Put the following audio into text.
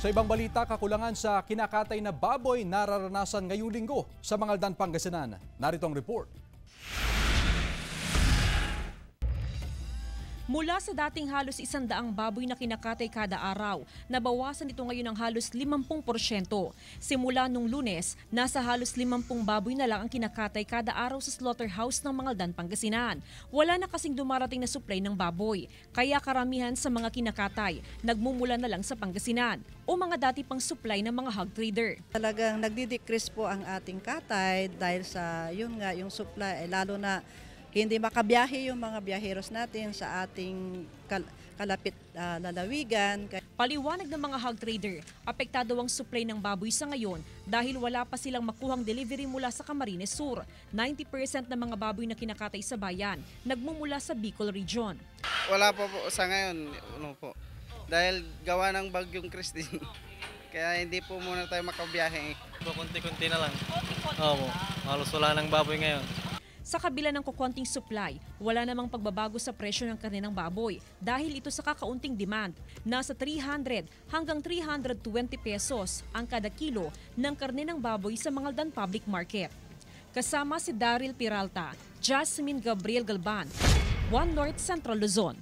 Sa ibang balita, kakulangan sa kinakatay na baboy nararanasan ngayong linggo sa Mangaldan, Pangasinan. Narito ang report. Mula sa dating halos 100 baboy na kinakatay kada araw, nabawasan ito ngayon ng halos 50%. Simula nung Lunes, nasa halos 50 baboy na lang ang kinakatay kada araw sa slaughterhouse ng Mangaldan, Pangasinan. Wala na kasing dumarating na supply ng baboy, kaya karamihan sa mga kinakatay nagmumula na lang sa Pangasinan o mga dati pang supply ng mga hog trader. Talagang nagdi-decrease po ang ating katay dahil sa yung supply, lalo na hindi makabiyahe yung mga biyaheros natin sa ating kalapit na lalawigan. Paliwanag ng mga hog trader, apektado ang supply ng baboy sa ngayon dahil wala pa silang makuhang delivery mula sa Camarines Sur. 90% ng mga baboy na kinakatay sa bayan nagmumula sa Bicol Region. Wala pa po sa ngayon, dahil gawa ng bagyong Christine. Kaya hindi po muna tayo makabiyahe. Kunti-kunti na lang. Oo, halos wala ng baboy ngayon. Sa kabila ng kukonting supply, wala namang pagbabago sa presyo ng karne ng baboy dahil ito sa kakaunting demand. Nasa 300 hanggang 320 pesos ang kada kilo ng karne ng baboy sa Mangaldan Public Market. Kasama si Daryl Peralta, Jasmine Gabriel Galban, One North Central Luzon.